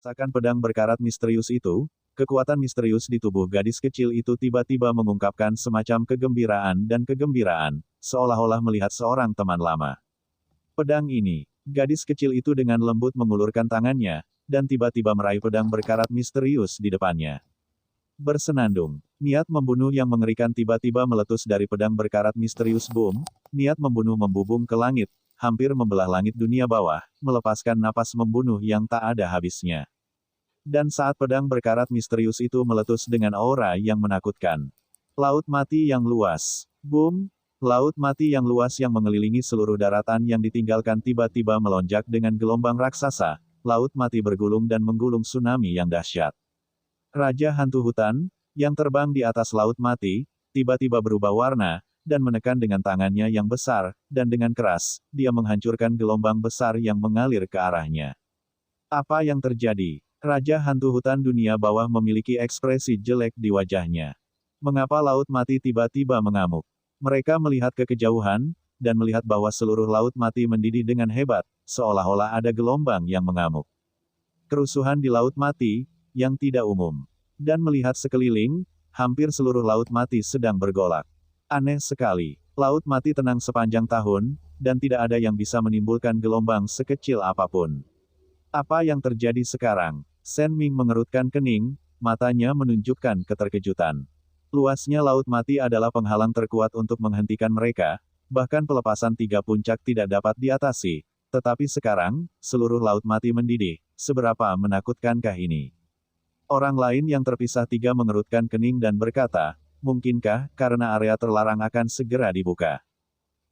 Merasakan pedang berkarat misterius itu, kekuatan misterius di tubuh gadis kecil itu tiba-tiba mengungkapkan semacam kegembiraan dan kegembiraan, seolah-olah melihat seorang teman lama. Pedang ini, gadis kecil itu dengan lembut mengulurkan tangannya, dan tiba-tiba meraih pedang berkarat misterius di depannya. Bersenandung, niat membunuh yang mengerikan tiba-tiba meletus dari pedang berkarat misterius boom, niat membunuh membubung ke langit, hampir membelah langit dunia bawah, melepaskan napas membunuh yang tak ada habisnya. Dan saat pedang berkarat misterius itu meletus dengan aura yang menakutkan. Laut mati yang luas. Boom! Laut mati yang luas yang mengelilingi seluruh daratan yang ditinggalkan tiba-tiba melonjak dengan gelombang raksasa. Laut mati bergulung dan menggulung tsunami yang dahsyat. Raja hantu hutan, yang terbang di atas laut mati, tiba-tiba berubah warna, dan menekan dengan tangannya yang besar, dan dengan keras, dia menghancurkan gelombang besar yang mengalir ke arahnya. Apa yang terjadi? Raja hantu hutan dunia bawah memiliki ekspresi jelek di wajahnya. Mengapa laut mati tiba-tiba mengamuk? Mereka melihat ke kejauhan, dan melihat bahwa seluruh laut mati mendidih dengan hebat, seolah-olah ada gelombang yang mengamuk. Kerusuhan di laut mati, yang tidak umum. Dan melihat sekeliling, hampir seluruh laut mati sedang bergolak. Aneh sekali. Laut mati tenang sepanjang tahun, dan tidak ada yang bisa menimbulkan gelombang sekecil apapun. Apa yang terjadi sekarang? Shen Ming mengerutkan kening, matanya menunjukkan keterkejutan. Luasnya laut mati adalah penghalang terkuat untuk menghentikan mereka, bahkan pelepasan 3 puncak tidak dapat diatasi. Tetapi sekarang, seluruh laut mati mendidih, seberapa menakutkankah ini? Orang lain yang terpisah 3 mengerutkan kening dan berkata, mungkinkah, karena area terlarang akan segera dibuka?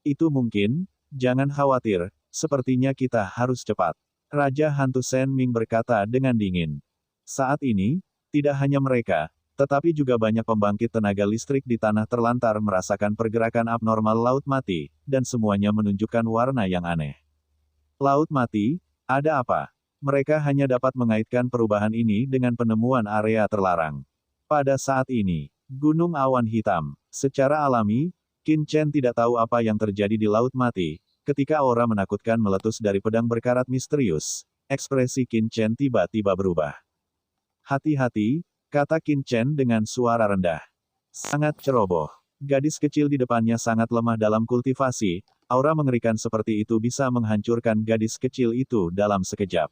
Itu mungkin, jangan khawatir, sepertinya kita harus cepat. Raja hantu Shen Ming berkata dengan dingin. Saat ini, tidak hanya mereka, tetapi juga banyak pembangkit tenaga listrik di tanah terlantar merasakan pergerakan abnormal laut mati, dan semuanya menunjukkan warna yang aneh. Laut mati, ada apa? Mereka hanya dapat mengaitkan perubahan ini dengan penemuan area terlarang. Pada saat ini, Gunung Awan Hitam, secara alami, Qin Chen tidak tahu apa yang terjadi di laut mati. Ketika aura menakutkan meletus dari pedang berkarat misterius, ekspresi Qin Chen tiba-tiba berubah. Hati-hati, kata Qin Chen dengan suara rendah. Sangat ceroboh. Gadis kecil di depannya sangat lemah dalam kultivasi, aura mengerikan seperti itu bisa menghancurkan gadis kecil itu dalam sekejap.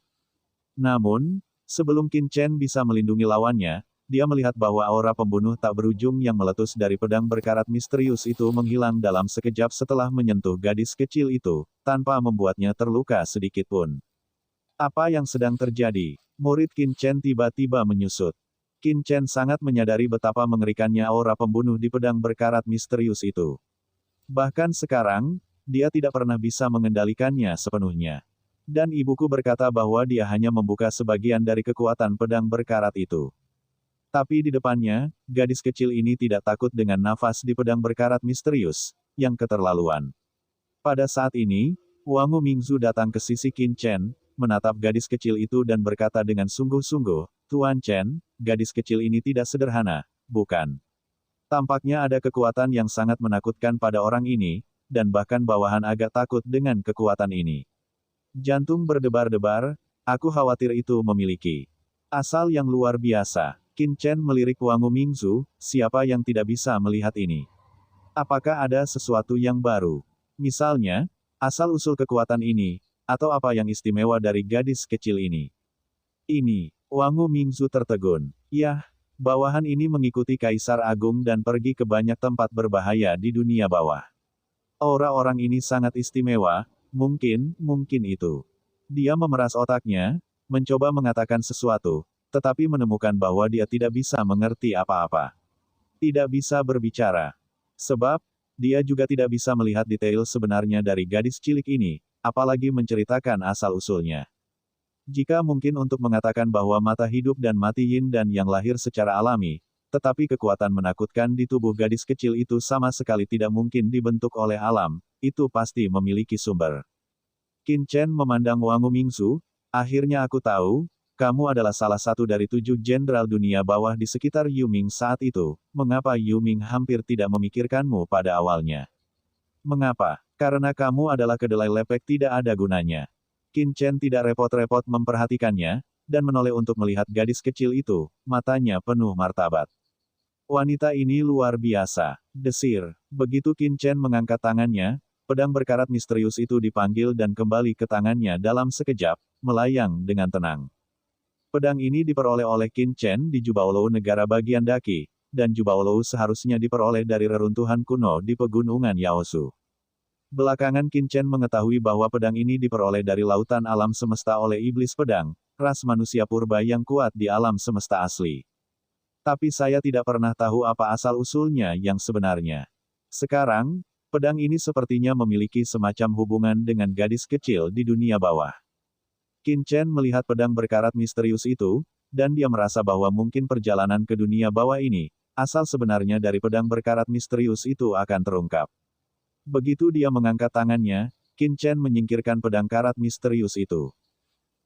Namun, sebelum Qin Chen bisa melindungi lawannya, dia melihat bahwa aura pembunuh tak berujung yang meletus dari pedang berkarat misterius itu menghilang dalam sekejap setelah menyentuh gadis kecil itu, tanpa membuatnya terluka sedikit pun. Apa yang sedang terjadi? Murid Qin Chen tiba-tiba menyusut. Qin Chen sangat menyadari betapa mengerikannya aura pembunuh di pedang berkarat misterius itu. Bahkan sekarang, dia tidak pernah bisa mengendalikannya sepenuhnya. Dan ibuku berkata bahwa dia hanya membuka sebagian dari kekuatan pedang berkarat itu. Tapi di depannya, gadis kecil ini tidak takut dengan nafas di pedang berkarat misterius, yang keterlaluan. Pada saat ini, Wangu Mingzu datang ke sisi Qin Chen, menatap gadis kecil itu dan berkata dengan sungguh-sungguh, Tuan Chen, gadis kecil ini tidak sederhana, bukan? Tampaknya ada kekuatan yang sangat menakutkan pada orang ini, dan bahkan bawahan agak takut dengan kekuatan ini. Jantung berdebar-debar, aku khawatir itu memiliki asal yang luar biasa. Qin Chen melirik Wangu Mingzu, siapa yang tidak bisa melihat ini? Apakah ada sesuatu yang baru? Misalnya, asal-usul kekuatan ini, atau apa yang istimewa dari gadis kecil ini? Ini, Wangu Mingzu tertegun. Yah, bawahan ini mengikuti Kaisar Agung dan pergi ke banyak tempat berbahaya di dunia bawah. Aura orang ini sangat istimewa, mungkin itu. Dia memeras otaknya, mencoba mengatakan sesuatu, tetapi menemukan bahwa dia tidak bisa mengerti apa-apa. Tidak bisa berbicara. Sebab, dia juga tidak bisa melihat detail sebenarnya dari gadis cilik ini, apalagi menceritakan asal-usulnya. Jika mungkin untuk mengatakan bahwa mata hidup dan mati yin dan yang lahir secara alami, tetapi kekuatan menakutkan di tubuh gadis kecil itu sama sekali tidak mungkin dibentuk oleh alam, itu pasti memiliki sumber. Qin Chen memandang Wangu Mingzu, akhirnya aku tahu, kamu adalah salah satu dari 7 jenderal dunia bawah di sekitar Yuming saat itu. Mengapa Yuming hampir tidak memikirkanmu pada awalnya? Mengapa? Karena kamu adalah kedelai lepek tidak ada gunanya. Qin Chen tidak repot-repot memperhatikannya, dan menoleh untuk melihat gadis kecil itu, matanya penuh martabat. Wanita ini luar biasa, desir. Begitu Qin Chen mengangkat tangannya, pedang berkarat misterius itu dipanggil dan kembali ke tangannya dalam sekejap, melayang dengan tenang. Pedang ini diperoleh oleh Qin Chen di Jubaolou negara bagian Daqi, dan Jubaolou seharusnya diperoleh dari reruntuhan kuno di pegunungan Yaosu. Belakangan Qin Chen mengetahui bahwa pedang ini diperoleh dari lautan alam semesta oleh iblis pedang, ras manusia purba yang kuat di alam semesta asli. Tapi saya tidak pernah tahu apa asal-usulnya yang sebenarnya. Sekarang, pedang ini sepertinya memiliki semacam hubungan dengan gadis kecil di dunia bawah. Qin Chen melihat pedang berkarat misterius itu, dan dia merasa bahwa mungkin perjalanan ke dunia bawah ini, asal sebenarnya dari pedang berkarat misterius itu akan terungkap. Begitu dia mengangkat tangannya, Qin Chen menyingkirkan pedang karat misterius itu.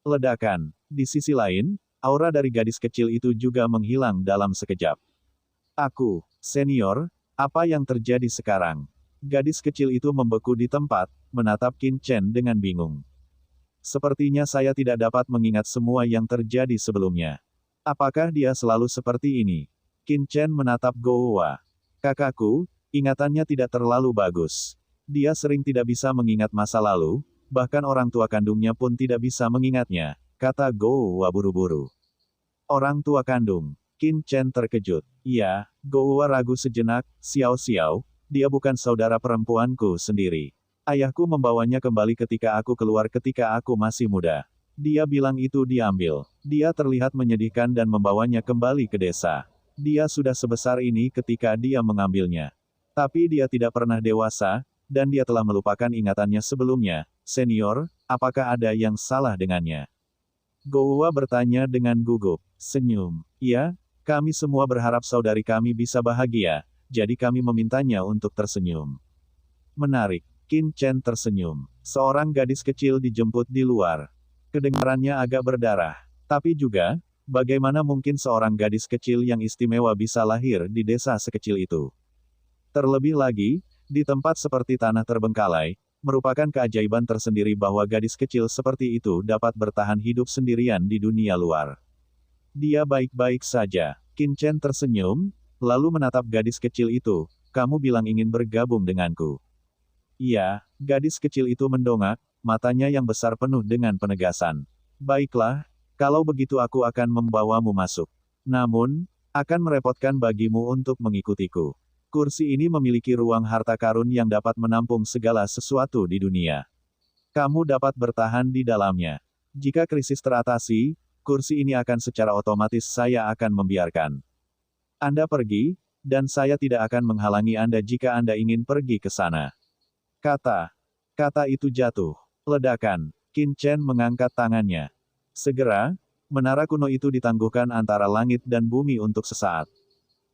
Ledakan. Di sisi lain, aura dari gadis kecil itu juga menghilang dalam sekejap. Aku, senior, apa yang terjadi sekarang? Gadis kecil itu membeku di tempat, menatap Qin Chen dengan bingung. Sepertinya saya tidak dapat mengingat semua yang terjadi sebelumnya. Apakah dia selalu seperti ini? Qin Chen menatap Gouwa. Kakakku, ingatannya tidak terlalu bagus. Dia sering tidak bisa mengingat masa lalu, bahkan orang tua kandungnya pun tidak bisa mengingatnya, kata Gouwa buru-buru. Orang tua kandung. Qin Chen terkejut. Iya, Gouwa ragu sejenak, Xiao, dia bukan saudara perempuanku sendiri. Ayahku membawanya kembali ketika aku keluar ketika aku masih muda. Dia bilang itu diambil. Dia terlihat menyedihkan dan membawanya kembali ke desa. Dia sudah sebesar ini ketika dia mengambilnya. Tapi dia tidak pernah dewasa, dan dia telah melupakan ingatannya sebelumnya. Senior, apakah ada yang salah dengannya? Gouwa bertanya dengan gugup. Senyum. Ya, kami semua berharap saudari kami bisa bahagia, jadi kami memintanya untuk tersenyum. Menarik. Qin Chen tersenyum. Seorang gadis kecil dijemput di luar. Kedengarannya agak berdarah. Tapi juga, bagaimana mungkin seorang gadis kecil yang istimewa bisa lahir di desa sekecil itu? Terlebih lagi, di tempat seperti tanah terbengkalai, merupakan keajaiban tersendiri bahwa gadis kecil seperti itu dapat bertahan hidup sendirian di dunia luar. Dia baik-baik saja. Qin Chen tersenyum, lalu menatap gadis kecil itu, kamu bilang ingin bergabung denganku. Iya, gadis kecil itu mendongak, matanya yang besar penuh dengan penegasan. Baiklah, kalau begitu aku akan membawamu masuk. Namun, akan merepotkan bagimu untuk mengikutiku. Kursi ini memiliki ruang harta karun yang dapat menampung segala sesuatu di dunia. Kamu dapat bertahan di dalamnya. Jika krisis teratasi, kursi ini akan secara otomatis saya akan membiarkan Anda pergi, dan saya tidak akan menghalangi Anda jika Anda ingin pergi ke sana. Kata itu jatuh. Ledakan. Qin Chen mengangkat tangannya. Segera, menara kuno itu ditangguhkan antara langit dan bumi untuk sesaat.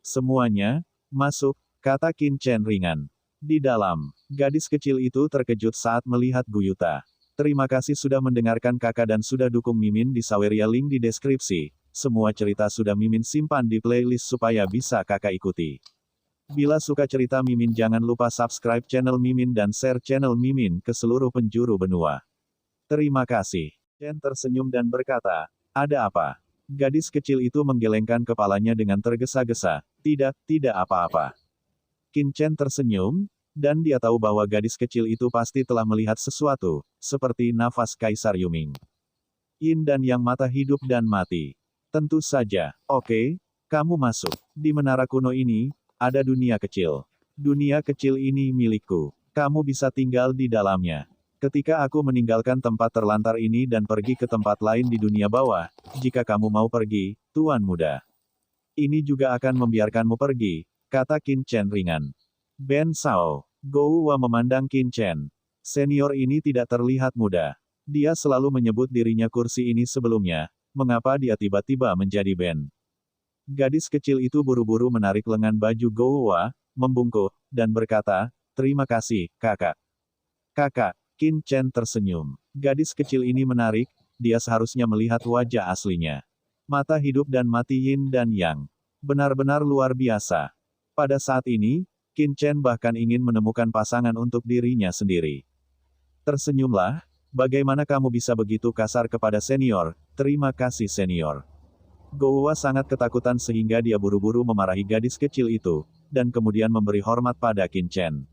Semuanya, masuk, kata Qin Chen ringan. Di dalam, gadis kecil itu terkejut saat melihat Guyuta. Terima kasih sudah mendengarkan kakak dan sudah dukung Mimin di Saweria, link di deskripsi. Semua cerita sudah Mimin simpan di playlist supaya bisa kakak ikuti. Bila suka cerita Mimin jangan lupa subscribe channel Mimin dan share channel Mimin ke seluruh penjuru benua. Terima kasih. Chen tersenyum dan berkata, ada apa? Gadis kecil itu menggelengkan kepalanya dengan tergesa-gesa, tidak apa-apa. Qin Chen tersenyum, dan dia tahu bahwa gadis kecil itu pasti telah melihat sesuatu, seperti nafas Kaisar Yuming. Yin dan Yang mata hidup dan mati. Tentu saja, oke, kamu masuk. Di menara kuno ini, ada dunia kecil. Dunia kecil ini milikku. Kamu bisa tinggal di dalamnya. Ketika aku meninggalkan tempat terlantar ini dan pergi ke tempat lain di dunia bawah, jika kamu mau pergi, Tuan Muda. Ini juga akan membiarkanmu pergi, kata Qin Chen ringan. Ben Sao. Gouwa memandang Qin Chen. Senior ini tidak terlihat muda. Dia selalu menyebut dirinya kursi ini sebelumnya, mengapa dia tiba-tiba menjadi Ben? Gadis kecil itu buru-buru menarik lengan baju Gouwa, membungkuk, dan berkata, terima kasih, kakak. Kakak, Qin Chen tersenyum. Gadis kecil ini menarik, dia seharusnya melihat wajah aslinya. Mata hidup dan mati Yin dan Yang. Benar-benar luar biasa. Pada saat ini, Qin Chen bahkan ingin menemukan pasangan untuk dirinya sendiri. Tersenyumlah, Bagaimana kamu bisa begitu kasar kepada senior? Terima kasih senior. Gouwa sangat ketakutan sehingga dia buru-buru memarahi gadis kecil itu, dan kemudian memberi hormat pada Qin Chen.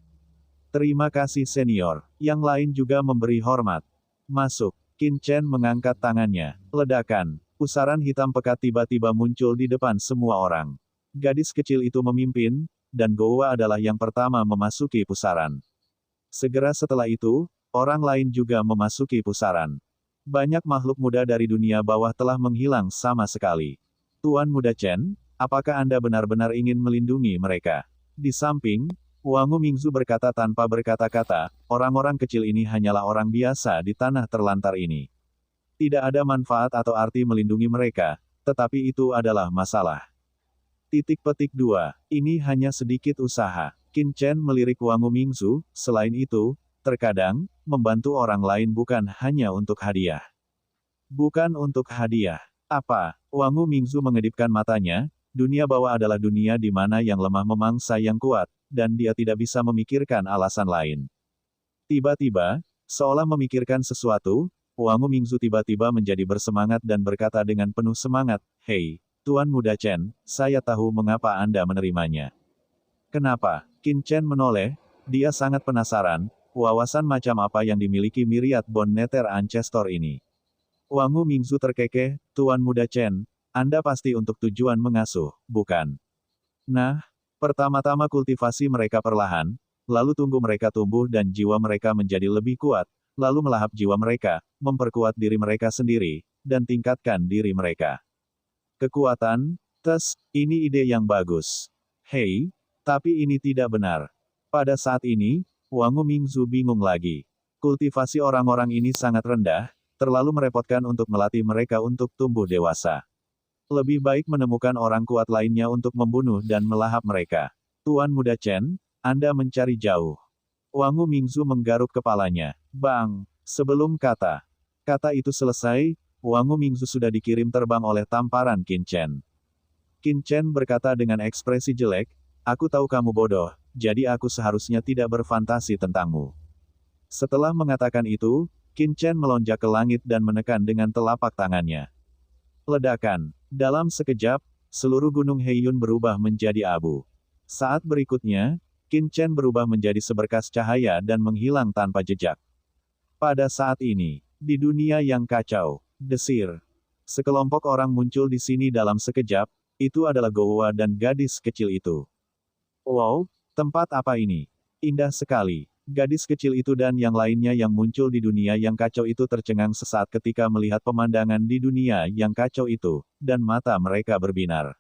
Terima kasih senior. Yang lain juga memberi hormat. Masuk. Qin Chen mengangkat tangannya. Ledakan. Pusaran hitam pekat tiba-tiba muncul di depan semua orang. Gadis kecil itu memimpin, dan Gouwa adalah yang pertama memasuki pusaran. Segera setelah itu, orang lain juga memasuki pusaran. Banyak makhluk muda dari dunia bawah telah menghilang sama sekali. Tuan Muda Chen, apakah Anda benar-benar ingin melindungi mereka? Di samping, Wangu Mingzu berkata tanpa berkata-kata, orang-orang kecil ini hanyalah orang biasa di tanah terlantar ini. Tidak ada manfaat atau arti melindungi mereka, tetapi itu adalah masalah. Titik petik 2. Ini hanya sedikit usaha. Qin Chen melirik Wangu Mingzu, selain itu, terkadang, membantu orang lain bukan hanya untuk hadiah. Bukan untuk hadiah. Apa? Wangu Mingzu mengedipkan matanya, dunia bawah adalah dunia di mana yang lemah memangsa yang kuat, dan dia tidak bisa memikirkan alasan lain. Tiba-tiba, seolah memikirkan sesuatu, Wangu Mingzu tiba-tiba menjadi bersemangat dan berkata dengan penuh semangat, "Hei, Tuan Muda Chen, saya tahu mengapa Anda menerimanya." Kenapa? Qin Chen menoleh, dia sangat penasaran, wawasan macam apa yang dimiliki Myriad Bone Nether Ancestor ini. Wangu Mingzu terkekeh, Tuan Muda Chen, Anda pasti untuk tujuan mengasuh, bukan? Nah, pertama-tama kultivasi mereka perlahan, lalu tunggu mereka tumbuh dan jiwa mereka menjadi lebih kuat, lalu melahap jiwa mereka, memperkuat diri mereka sendiri, dan tingkatkan diri mereka. Kekuatan, ini ide yang bagus. Hei, tapi ini tidak benar. Pada saat ini, Wangu Mingzu bingung lagi. Kultivasi orang-orang ini sangat rendah, terlalu merepotkan untuk melatih mereka untuk tumbuh dewasa. Lebih baik menemukan orang kuat lainnya untuk membunuh dan melahap mereka. Tuan Muda Chen, Anda mencari jauh. Wangu Mingzu menggaruk kepalanya. Bang! Sebelum kata itu selesai, Wangu Mingzu sudah dikirim terbang oleh tamparan Qin Chen. Qin Chen berkata dengan ekspresi jelek, "Aku tahu kamu bodoh, jadi aku seharusnya tidak berfantasi tentangmu." Setelah mengatakan itu, Qin Chen melonjak ke langit dan menekan dengan telapak tangannya. Ledakan. Dalam sekejap, seluruh gunung Heiyun berubah menjadi abu. Saat berikutnya, Qin Chen berubah menjadi seberkas cahaya dan menghilang tanpa jejak. Pada saat ini, di dunia yang kacau, desir. Sekelompok orang muncul di sini dalam sekejap, itu adalah Gouwa dan gadis kecil itu. Wow, tempat apa ini? Indah sekali. Gadis kecil itu dan yang lainnya yang muncul di dunia yang kacau itu tercengang sesaat ketika melihat pemandangan di dunia yang kacau itu, dan mata mereka berbinar.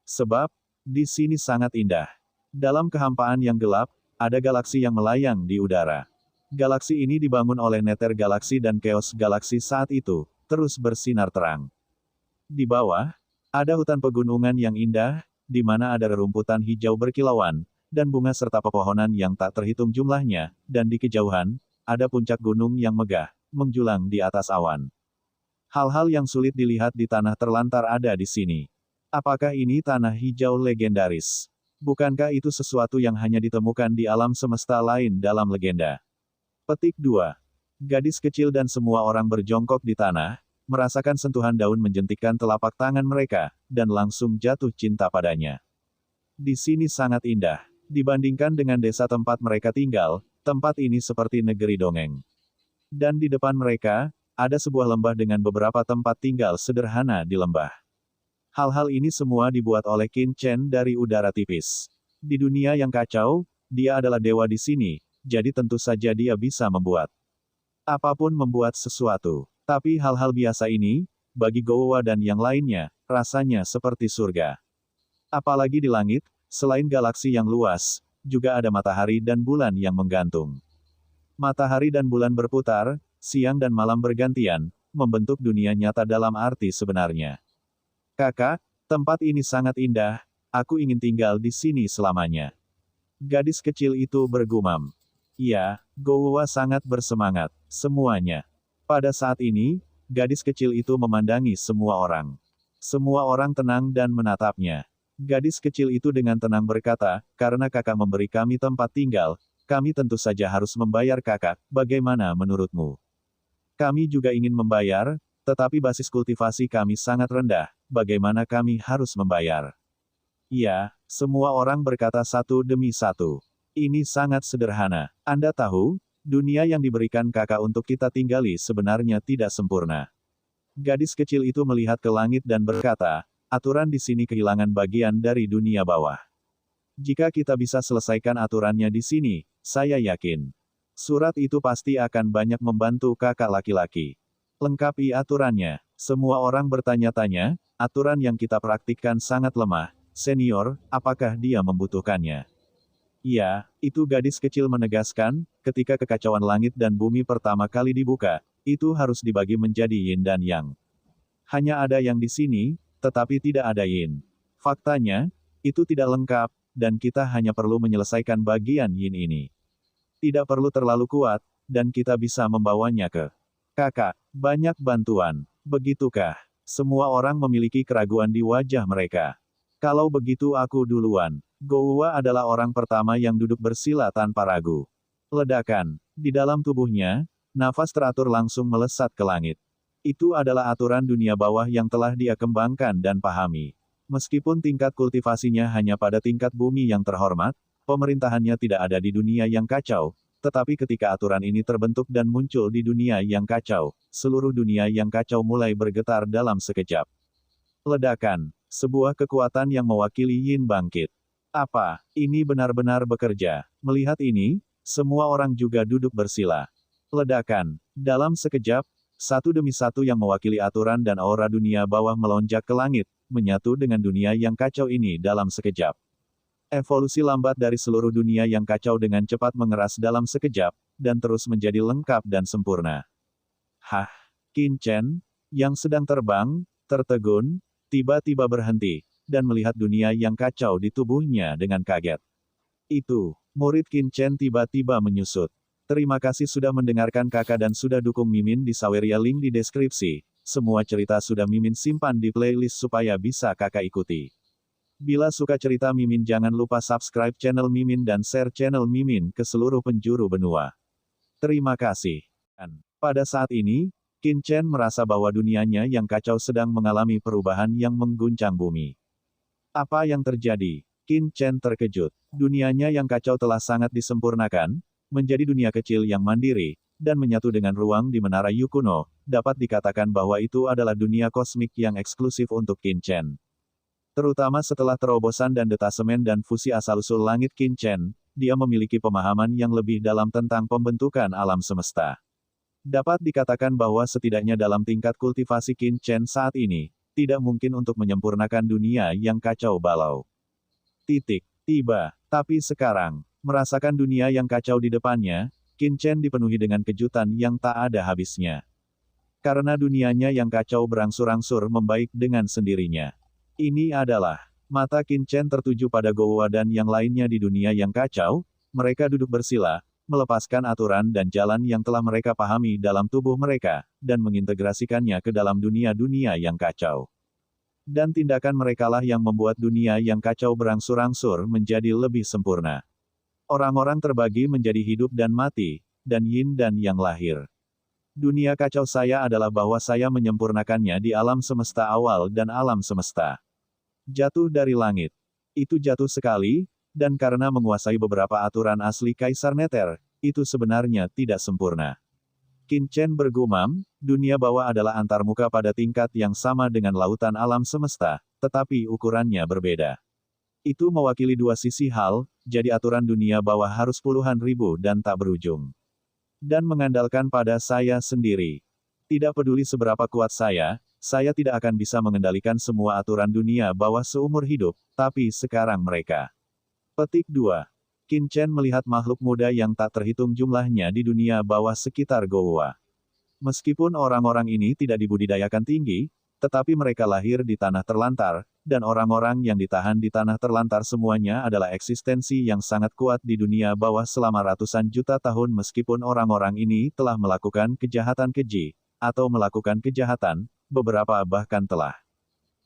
Sebab, di sini sangat indah. Dalam kehampaan yang gelap, ada galaksi yang melayang di udara. Galaksi ini dibangun oleh Nether Galaksi dan Chaos Galaksi saat itu, terus bersinar terang. Di bawah, ada hutan pegunungan yang indah, di mana ada rerumputan hijau berkilauan, dan bunga serta pepohonan yang tak terhitung jumlahnya, dan di kejauhan, ada puncak gunung yang megah, menjulang di atas awan. Hal-hal yang sulit dilihat di tanah terlantar ada di sini. Apakah ini tanah hijau legendaris? Bukankah itu sesuatu yang hanya ditemukan di alam semesta lain dalam legenda? Petik 2. Gadis kecil dan semua orang berjongkok di tanah, merasakan sentuhan daun menjentikkan telapak tangan mereka, dan langsung jatuh cinta padanya. Di sini sangat indah. Dibandingkan dengan desa tempat mereka tinggal, tempat ini seperti negeri dongeng. Dan di depan mereka, ada sebuah lembah dengan beberapa tempat tinggal sederhana di lembah. Hal-hal ini semua dibuat oleh Qin Chen dari udara tipis. Di dunia yang kacau, dia adalah dewa di sini, jadi tentu saja dia bisa membuat apapun membuat sesuatu. Tapi hal-hal biasa ini, bagi Gouwa dan yang lainnya, rasanya seperti surga. Apalagi di langit, selain galaksi yang luas, juga ada matahari dan bulan yang menggantung. Matahari dan bulan berputar, siang dan malam bergantian, membentuk dunia nyata dalam arti sebenarnya. Kakak, tempat ini sangat indah, aku ingin tinggal di sini selamanya. Gadis kecil itu bergumam. Ya, Gouwa sangat bersemangat, semuanya. Pada saat ini, gadis kecil itu memandangi semua orang. Semua orang tenang dan menatapnya. Gadis kecil itu dengan tenang berkata, "Karena kakak memberi kami tempat tinggal, kami tentu saja harus membayar kakak, bagaimana menurutmu?" Kami juga ingin membayar, tetapi basis kultivasi kami sangat rendah, bagaimana kami harus membayar? Iya, semua orang berkata satu demi satu. Ini sangat sederhana. Anda tahu, dunia yang diberikan Kakak untuk kita tinggali sebenarnya tidak sempurna. Gadis kecil itu melihat ke langit dan berkata, aturan di sini kehilangan bagian dari dunia bawah. Jika kita bisa selesaikan aturannya di sini, saya yakin. Surat itu pasti akan banyak membantu kakak laki-laki. Lengkapi aturannya. Semua orang bertanya-tanya, aturan yang kita praktikkan sangat lemah. Senior, apakah dia membutuhkannya? Ya, itu gadis kecil menegaskan, ketika kekacauan langit dan bumi pertama kali dibuka, itu harus dibagi menjadi yin dan yang. Hanya ada yang di sini, tetapi tidak ada yin. Faktanya, itu tidak lengkap, dan kita hanya perlu menyelesaikan bagian yin ini. Tidak perlu terlalu kuat, dan kita bisa membawanya ke kakak. Banyak bantuan. Begitukah? Semua orang memiliki keraguan di wajah mereka. Kalau begitu aku duluan. Gouwa adalah orang pertama yang duduk bersila tanpa ragu. Ledakan. Di dalam tubuhnya, nafas teratur langsung melesat ke langit. Itu adalah aturan dunia bawah yang telah dia kembangkan dan pahami. Meskipun tingkat kultivasinya hanya pada tingkat bumi yang terhormat, pemerintahannya tidak ada di dunia yang kacau, tetapi ketika aturan ini terbentuk dan muncul di dunia yang kacau, seluruh dunia yang kacau mulai bergetar dalam sekejap. Ledakan. Sebuah kekuatan yang mewakili yin bangkit. Apa? Ini benar-benar bekerja. Melihat ini, semua orang juga duduk bersila. Ledakan. Dalam sekejap, satu demi satu yang mewakili aturan dan aura dunia bawah melonjak ke langit, menyatu dengan dunia yang kacau ini dalam sekejap. Evolusi lambat dari seluruh dunia yang kacau dengan cepat mengeras dalam sekejap, dan terus menjadi lengkap dan sempurna. Hah? Qin Chen, yang sedang terbang, tertegun, tiba-tiba berhenti, dan melihat dunia yang kacau di tubuhnya dengan kaget. Itu, murid Qin Chen tiba-tiba menyusut. Terima kasih sudah mendengarkan kakak dan sudah dukung Mimin di Saweria, link di deskripsi. Semua cerita sudah Mimin simpan di playlist supaya bisa kakak ikuti. Bila suka cerita Mimin jangan lupa subscribe channel Mimin dan share channel Mimin ke seluruh penjuru benua. Terima kasih. Pada saat ini, Qin Chen merasa bahwa dunianya yang kacau sedang mengalami perubahan yang mengguncang bumi. Apa yang terjadi? Qin Chen terkejut. Dunianya yang kacau telah sangat disempurnakan, menjadi dunia kecil yang mandiri, dan menyatu dengan ruang di Menara Yukuno, dapat dikatakan bahwa itu adalah dunia kosmik yang eksklusif untuk Qin Chen. Terutama setelah terobosan dan detasemen dan fusi asal-usul langit Qin Chen, dia memiliki pemahaman yang lebih dalam tentang pembentukan alam semesta. Dapat dikatakan bahwa setidaknya dalam tingkat kultivasi Qin Chen saat ini, tidak mungkin untuk menyempurnakan dunia yang kacau balau. Tiba, tapi sekarang, merasakan dunia yang kacau di depannya, Qin Chen dipenuhi dengan kejutan yang tak ada habisnya. Karena dunianya yang kacau berangsur-angsur membaik dengan sendirinya. Ini adalah, mata Qin Chen tertuju pada Gouwa dan yang lainnya di dunia yang kacau, mereka duduk bersila, melepaskan aturan dan jalan yang telah mereka pahami dalam tubuh mereka, dan mengintegrasikannya ke dalam dunia-dunia yang kacau. Dan tindakan merekalah yang membuat dunia yang kacau berangsur-angsur menjadi lebih sempurna. Orang-orang terbagi menjadi hidup dan mati, dan yin dan yang lahir. Dunia kacau saya adalah bahwa saya menyempurnakannya di alam semesta awal dan alam semesta. Jatuh dari langit. Itu jatuh sekali, dan karena menguasai beberapa aturan asli Kaisar Nether, itu sebenarnya tidak sempurna. Qin Chen bergumam, dunia bawah adalah antarmuka pada tingkat yang sama dengan lautan alam semesta, tetapi ukurannya berbeda. Itu mewakili dua sisi hal, jadi aturan dunia bawah harus puluhan ribu dan tak berujung. Dan mengandalkan pada saya sendiri. Tidak peduli seberapa kuat saya tidak akan bisa mengendalikan semua aturan dunia bawah seumur hidup, tapi sekarang mereka. Petik 2. Qin Chen melihat makhluk muda yang tak terhitung jumlahnya di dunia bawah sekitar Gouwa. Meskipun orang-orang ini tidak dibudidayakan tinggi, tetapi mereka lahir di tanah terlantar, dan orang-orang yang ditahan di tanah terlantar semuanya adalah eksistensi yang sangat kuat di dunia bawah selama ratusan juta tahun meskipun orang-orang ini telah melakukan kejahatan keji, atau melakukan kejahatan, beberapa bahkan telah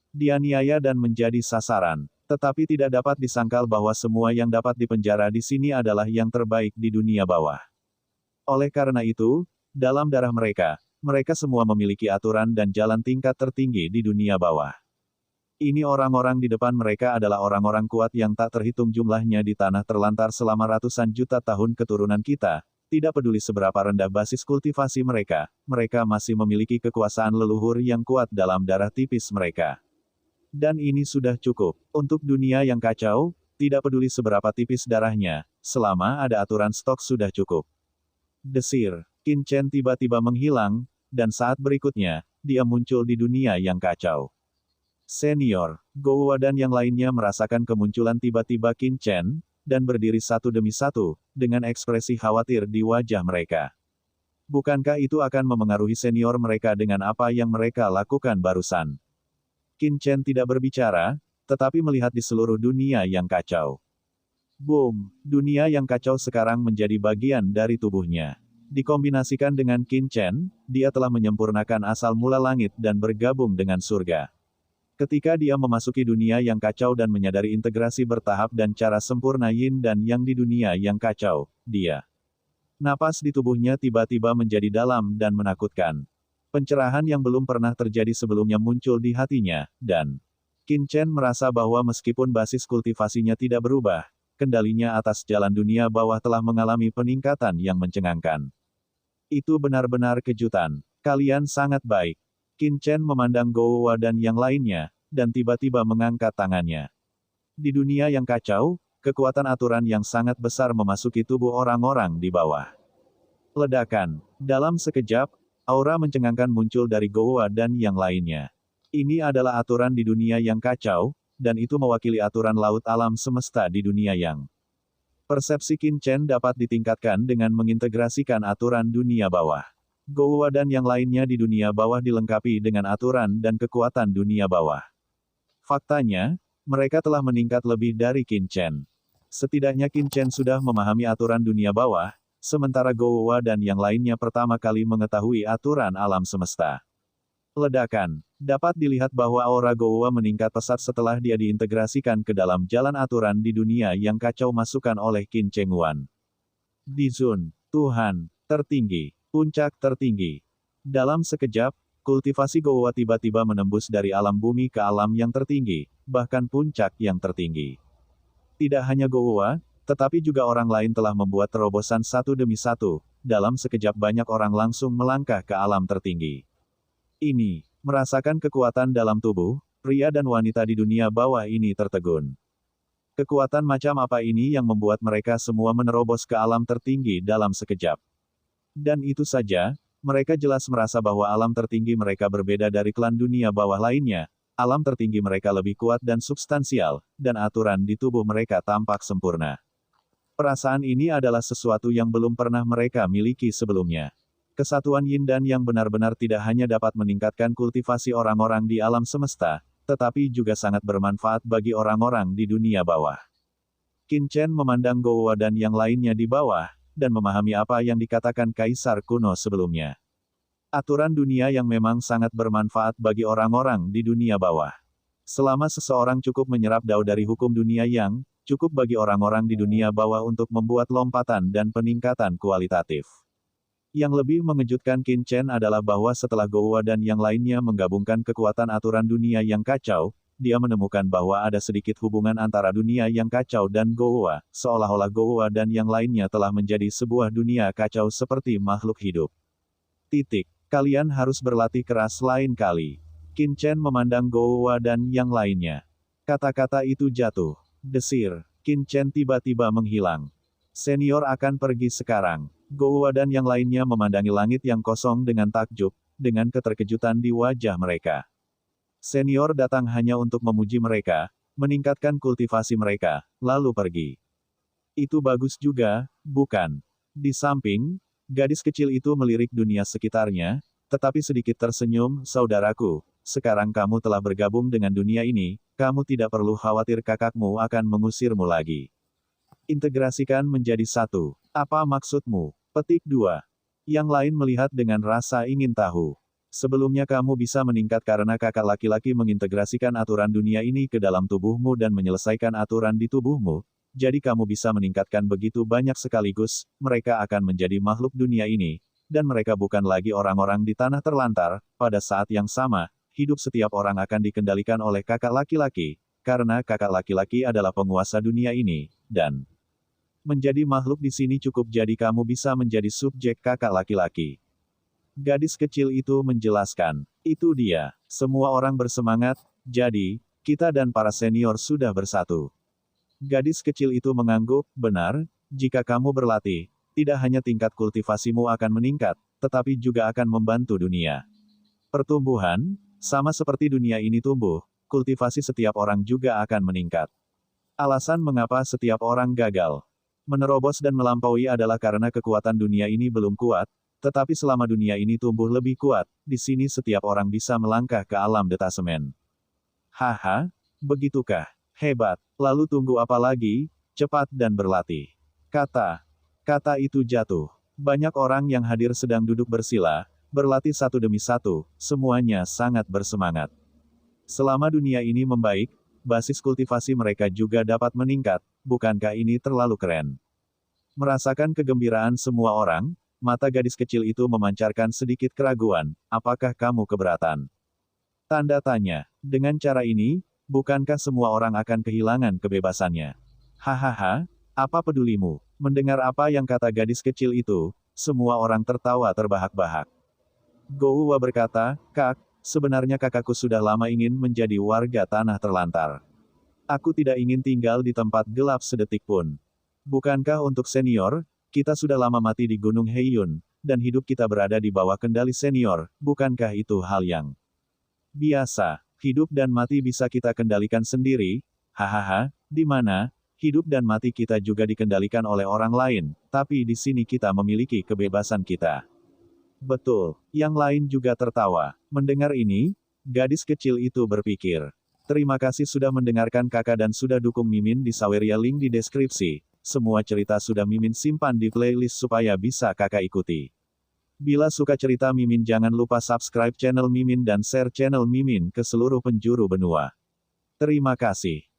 dianiaya dan menjadi sasaran, tetapi tidak dapat disangkal bahwa semua yang dapat dipenjara di sini adalah yang terbaik di dunia bawah. Oleh karena itu, dalam darah mereka, Mereka semua memiliki aturan dan jalan tingkat tertinggi di dunia bawah. Ini orang-orang di depan mereka adalah orang-orang kuat yang tak terhitung jumlahnya di tanah terlantar selama ratusan juta tahun keturunan kita. Tidak peduli seberapa rendah basis kultivasi mereka, mereka masih memiliki kekuasaan leluhur yang kuat dalam darah tipis mereka. Dan ini sudah cukup. Untuk dunia yang kacau, tidak peduli seberapa tipis darahnya, selama ada aturan stok sudah cukup. Desir. Qin Chen tiba-tiba menghilang, dan saat berikutnya, dia muncul di dunia yang kacau. Senior, Gouwa dan yang lainnya merasakan kemunculan tiba-tiba Qin Chen, dan berdiri satu demi satu, dengan ekspresi khawatir di wajah mereka. Bukankah itu akan memengaruhi senior mereka dengan apa yang mereka lakukan barusan? Qin Chen tidak berbicara, tetapi melihat di seluruh dunia yang kacau. Boom! Dunia yang kacau sekarang menjadi bagian dari tubuhnya. Dikombinasikan dengan Qin Chen, dia telah menyempurnakan asal mula langit dan bergabung dengan surga. Ketika dia memasuki dunia yang kacau dan menyadari integrasi bertahap dan cara sempurna yin dan yang di dunia yang kacau, dia. Napas di tubuhnya tiba-tiba menjadi dalam dan menakutkan. Pencerahan yang belum pernah terjadi sebelumnya muncul di hatinya, dan Qin Chen merasa bahwa meskipun basis kultivasinya tidak berubah, kendalinya atas jalan dunia bawah telah mengalami peningkatan yang mencengangkan. Itu benar-benar kejutan. Kalian sangat baik. Qin Chen memandang Gouwa dan yang lainnya, dan tiba-tiba mengangkat tangannya. Di dunia yang kacau, kekuatan aturan yang sangat besar memasuki tubuh orang-orang di bawah. Ledakan. Dalam sekejap, aura mencengangkan muncul dari Gouwa dan yang lainnya. Ini adalah aturan di dunia yang kacau, dan itu mewakili aturan laut alam semesta di dunia yang. Persepsi Qin Chen dapat ditingkatkan dengan mengintegrasikan aturan dunia bawah. Gouwa dan yang lainnya di dunia bawah dilengkapi dengan aturan dan kekuatan dunia bawah. Faktanya, mereka telah meningkat lebih dari Qin Chen. Setidaknya Qin Chen sudah memahami aturan dunia bawah, sementara Gouwa dan yang lainnya pertama kali mengetahui aturan alam semesta. Ledakan. Dapat dilihat bahwa aura Gouwa meningkat pesat setelah dia diintegrasikan ke dalam jalan aturan di dunia yang kacau masukan oleh Qin Chengwan. Dizun, Tuhan, tertinggi, puncak tertinggi. Dalam sekejap, kultivasi Gouwa tiba-tiba menembus dari alam bumi ke alam yang tertinggi, bahkan puncak yang tertinggi. Tidak hanya Gouwa, tetapi juga orang lain telah membuat terobosan satu demi satu, dalam sekejap banyak orang langsung melangkah ke alam tertinggi. Ini, merasakan kekuatan dalam tubuh, pria dan wanita di dunia bawah ini tertegun. Kekuatan macam apa ini yang membuat mereka semua menerobos ke alam tertinggi dalam sekejap? Dan itu saja, mereka jelas merasa bahwa alam tertinggi mereka berbeda dari klan dunia bawah lainnya, alam tertinggi mereka lebih kuat dan substansial, dan aturan di tubuh mereka tampak sempurna. Perasaan ini adalah sesuatu yang belum pernah mereka miliki sebelumnya. Kesatuan yin dan yang benar-benar tidak hanya dapat meningkatkan kultivasi orang-orang di alam semesta, tetapi juga sangat bermanfaat bagi orang-orang di dunia bawah. Qin Chen memandang Gouwa dan yang lainnya di bawah, dan memahami apa yang dikatakan Kaisar kuno sebelumnya. Aturan dunia yang memang sangat bermanfaat bagi orang-orang di dunia bawah. Selama seseorang cukup menyerap dao dari hukum dunia yang, cukup bagi orang-orang di dunia bawah untuk membuat lompatan dan peningkatan kualitatif. Yang lebih mengejutkan Qin Chen adalah bahwa setelah Gouwa dan yang lainnya menggabungkan kekuatan aturan dunia yang kacau, dia menemukan bahwa ada sedikit hubungan antara dunia yang kacau dan Gouwa, seolah-olah Gouwa dan yang lainnya telah menjadi sebuah dunia kacau seperti makhluk hidup. Kalian harus berlatih keras lain kali. Qin Chen memandang Gouwa dan yang lainnya. Kata-kata itu jatuh. Desir. Qin Chen tiba-tiba menghilang. Senior akan pergi sekarang. Gouwa dan yang lainnya memandangi langit yang kosong dengan takjub, dengan keterkejutan di wajah mereka. Senior datang hanya untuk memuji mereka, meningkatkan kultivasi mereka, lalu pergi. Itu bagus juga, bukan? Di samping, gadis kecil itu melirik dunia sekitarnya, tetapi sedikit tersenyum, saudaraku, sekarang kamu telah bergabung dengan dunia ini, kamu tidak perlu khawatir kakakmu akan mengusirmu lagi. Integrasikan menjadi satu. Apa maksudmu? Petik 2. Yang lain melihat dengan rasa ingin tahu. Sebelumnya kamu bisa meningkat karena kakak laki-laki mengintegrasikan aturan dunia ini ke dalam tubuhmu dan menyelesaikan aturan di tubuhmu, jadi kamu bisa meningkatkan begitu banyak sekaligus, mereka akan menjadi makhluk dunia ini, dan mereka bukan lagi orang-orang di tanah terlantar. Pada saat yang sama, hidup setiap orang akan dikendalikan oleh kakak laki-laki, karena kakak laki-laki adalah penguasa dunia ini, dan menjadi makhluk di sini cukup jadi kamu bisa menjadi subjek kakak laki-laki. Gadis kecil itu menjelaskan. Itu dia. Semua orang bersemangat, jadi, kita dan para senior sudah bersatu. Gadis kecil itu mengangguk, benar, jika kamu berlatih, tidak hanya tingkat kultivasimu akan meningkat, tetapi juga akan membantu dunia. Pertumbuhan, sama seperti dunia ini tumbuh, kultivasi setiap orang juga akan meningkat. Alasan mengapa setiap orang gagal menerobos dan melampaui adalah karena kekuatan dunia ini belum kuat, tetapi selama dunia ini tumbuh lebih kuat, di sini setiap orang bisa melangkah ke alam detasemen. Haha, begitukah? Hebat. Lalu tunggu apa lagi? Cepat dan berlatih. Kata itu jatuh. Banyak orang yang hadir sedang duduk bersila, berlatih satu demi satu, semuanya sangat bersemangat. Selama dunia ini membaik, basis kultivasi mereka juga dapat meningkat, bukankah ini terlalu keren? Merasakan kegembiraan semua orang, mata gadis kecil itu memancarkan sedikit keraguan, apakah kamu keberatan? Tanda tanya. Dengan cara ini, bukankah semua orang akan kehilangan kebebasannya? Hahaha, apa pedulimu? Mendengar apa yang kata gadis kecil itu, semua orang tertawa terbahak-bahak. Gouwa berkata, Kak, sebenarnya kakakku sudah lama ingin menjadi warga tanah terlantar. Aku tidak ingin tinggal di tempat gelap sedetik pun. Bukankah untuk senior, kita sudah lama mati di Gunung Heiyun, dan hidup kita berada di bawah kendali senior, bukankah itu hal yang biasa? Hidup dan mati bisa kita kendalikan sendiri, hahaha, di mana hidup dan mati kita juga dikendalikan oleh orang lain, tapi di sini kita memiliki kebebasan kita. Betul, yang lain juga tertawa. Mendengar ini, gadis kecil itu berpikir. Terima kasih sudah mendengarkan kakak dan sudah dukung Mimin di Saweria, link di deskripsi. Semua cerita sudah Mimin simpan di playlist supaya bisa kakak ikuti. Bila suka cerita Mimin jangan lupa subscribe channel Mimin dan share channel Mimin ke seluruh penjuru benua. Terima kasih.